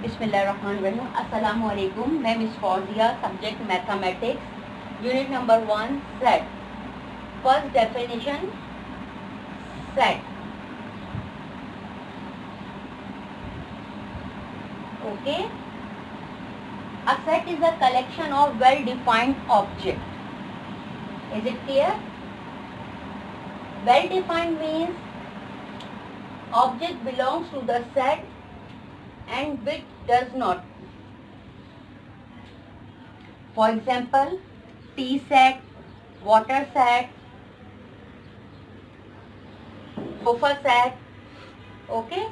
बिस्मिल्लाहिर्रहमानिर्रहीम। अस्सलामु अलैकुम। मैं miss Fauzia, subject mathematics, unit number 1 set. First definition set. Okay, a set is a collection of well defined objects. Is it clear? Well defined means object belongs to the set and which does not. For example, tea set, water set, sofa set. Okay,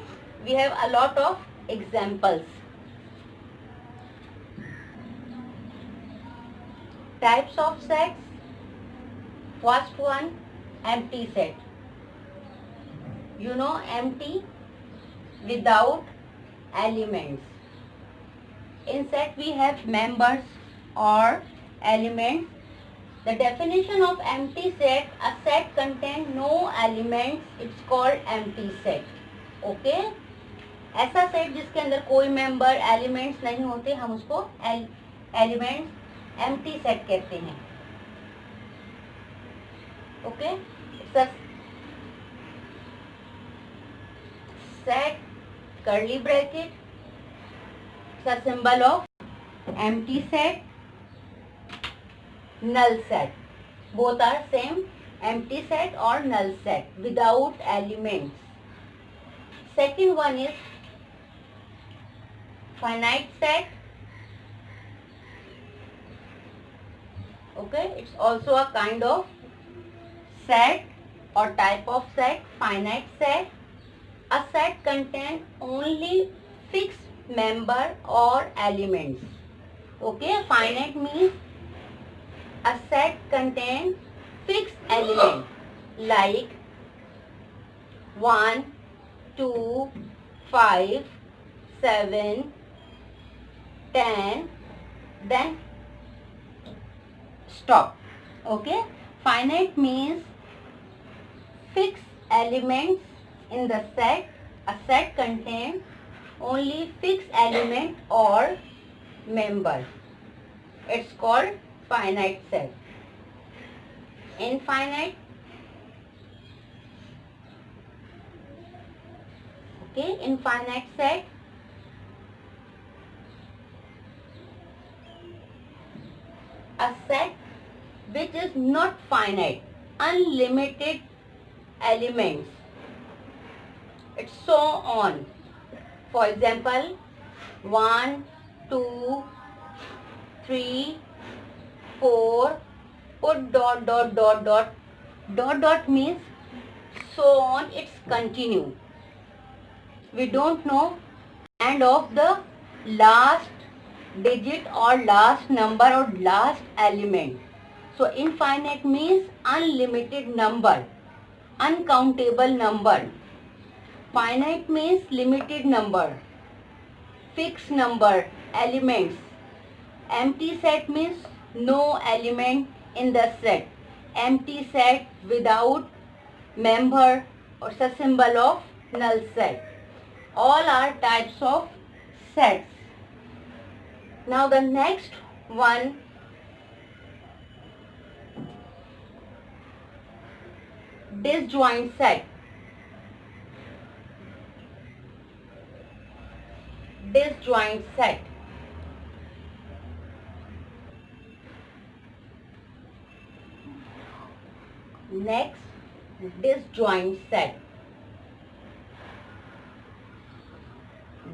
we have a lot of examples. Types of sets. First one, empty set. You know, empty, without elements. In set we have members or elements. The definition of empty set: a set contains no elements, it's called empty set. Okay, ऐसा set जिसके अंदर कोई member elements नहीं होते, हम उसको elements empty set कहते हैं. Okay, it's a set curly bracket, it's a symbol of empty set. Null set, both are same, empty set or null set without elements. Second one is finite set. Okay, it's also a kind of set or type of set. Finite set, a set contains only fixed member or elements. Okay, finite means a set contains fixed element like 1, 2, 5, 7, 10, then stop. Okay, finite means fixed elements in the set. A set contains only fixed element or member. It's called finite set. Infinite. Okay, infinite set. A set which is not finite, unlimited elements. It's so on. For example, 1, 2, 3, 4, put dot dot dot dot. Dot dot means so on, it's continue. We don't know end of the last digit or last number or last element. So infinite means unlimited number, uncountable number. Finite means limited number, fixed number, elements. Empty set means no element in the set. Empty set without member or a symbol of null set. All are types of sets. Now the next one, disjoint set. Disjoint set. Next, disjoint set.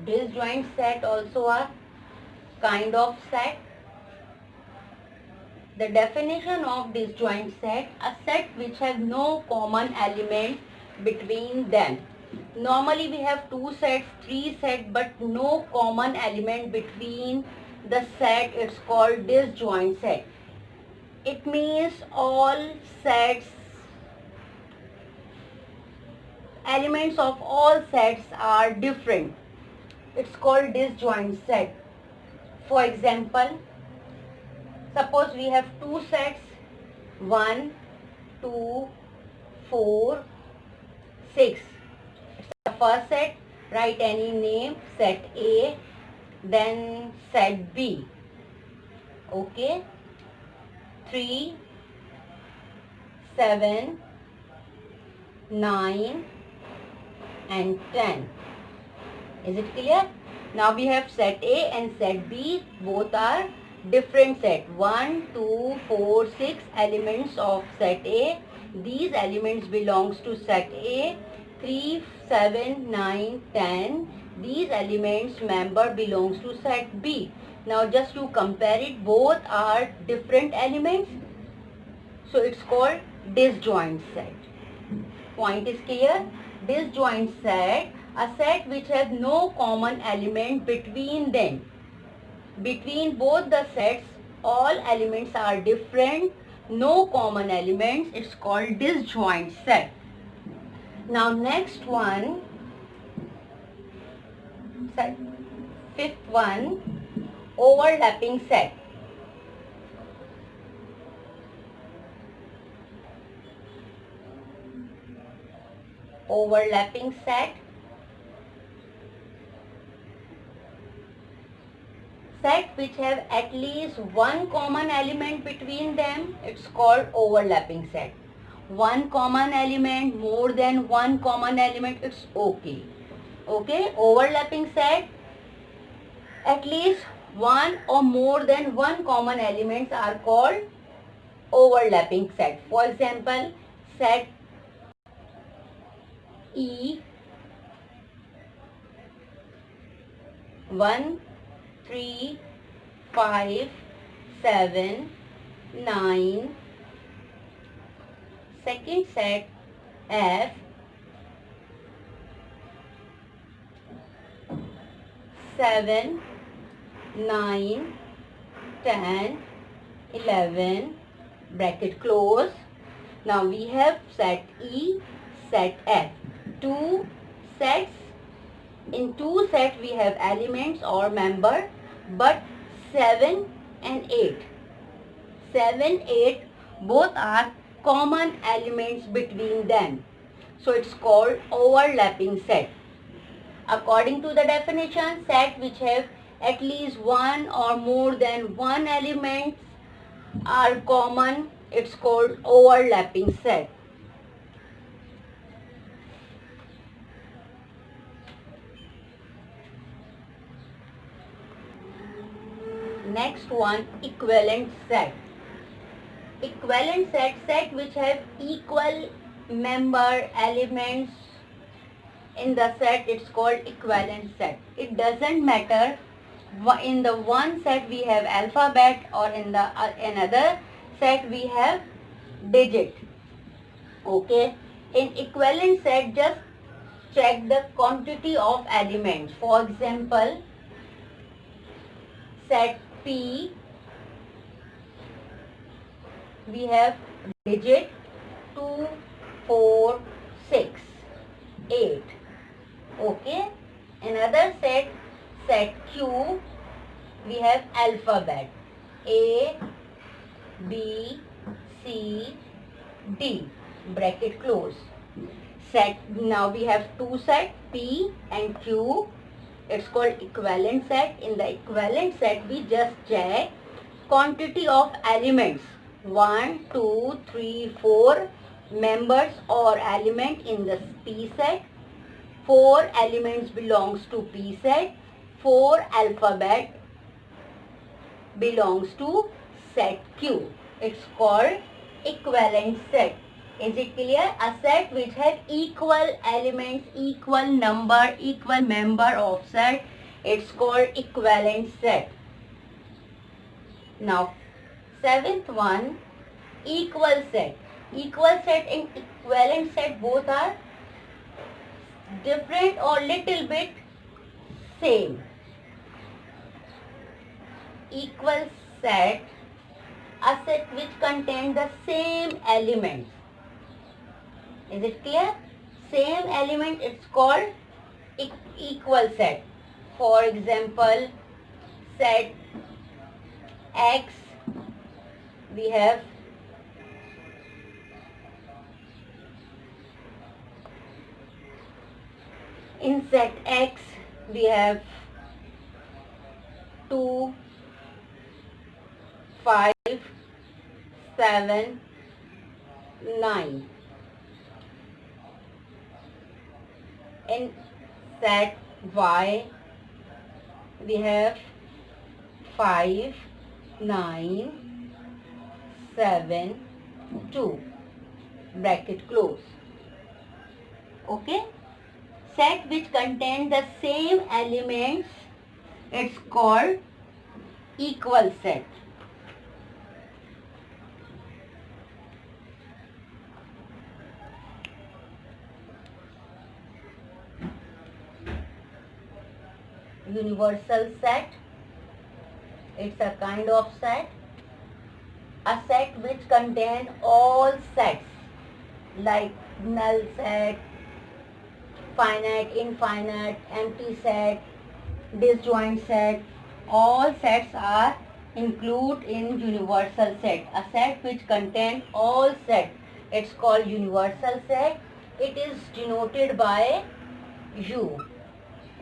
Disjoint set also a kind of set. The definition of disjoint set: a set which has no common element between them. Normally we have 2 sets, 3 sets, but no common element between the set. It's called disjoint set. It means all sets, elements of all sets are different. It's called disjoint set. For example, suppose we have 2 sets, 1, 2, 4, 6. It's the first set. Write any name, set A. then set B. Okay, 3, 7, 9 and 10. Is it clear? Now we have set A and set B. Both are different set. 1, 2, 4, 6 elements of set A. These elements belongs to set A. 3, 7, 9, 10. These elements member belongs to set B. Now just to compare it, both are different elements. So it's called disjoint set. Point is clear? Disjoint set, a set which has no common element between them. Between both the sets, all elements are different, no common elements. It's called disjoint set. Now next one, fifth one, overlapping set. Overlapping set. Set which have at least one common element between them, it's called overlapping set. One common element, more than one common element, it's okay. Okay, overlapping set, at least one or more than one common elements are called overlapping set. For example, set E 1, 3, 5, 7, 9. Second set F 7, 9, 10, 11, bracket close. Now we have set E, set F. Two sets. In two sets we have elements or member, but 7 and 8. 7, 8 both are common elements between them. So it's called overlapping set. According to the definition, set which have at least one or more than one element are common. It's called overlapping set. Next one, equivalent set. Equivalent set, set which have equal member elements in the set, it's called equivalent set. It doesn't matter in the one set we have alphabet or in the another set we have digit. Okay, in equivalent set just check the quantity of elements. For example, set P, we have digit 2, 4, 6, 8. Okay. Another set, set Q, we have alphabet A, B, C, D, bracket close. Set, now we have two set P and Q. It's called equivalent set. In the equivalent set we just check quantity of elements. 1, 2, 3, 4 members or element in the P set. 4 elements belongs to P set. 4 alphabet belongs to set Q. It's called equivalent set. Is it clear? A set which has equal elements, equal number, equal member of set, it's called equivalent set. Now, seventh one, equal set. Equal set and equivalent set both are different or little bit same. Equal set, a set which contains the same elements. Is it clear? Same element, it's called equal set. For example, set X, we have in set X we have 2, 5, 7, 9. In set Y, we have 5, 9, 7, 2. Bracket close. Okay? Set which contain the same elements, it's called equal set. Universal set, it's a kind of set. A set which contain all sets like null set, finite, infinite, empty set, disjoint set. All sets are included in universal set. A set which contain all set, it's called universal set. It is denoted by U.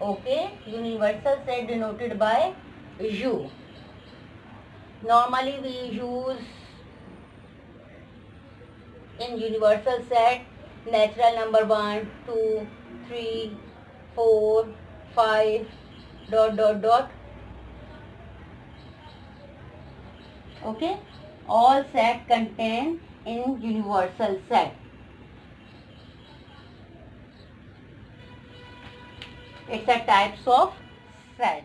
Okay, universal set denoted by U. Normally we use in universal set natural number 1, 2, 3, 4, 5, dot dot dot. Okay, all set contain in universal set. It's a types of set.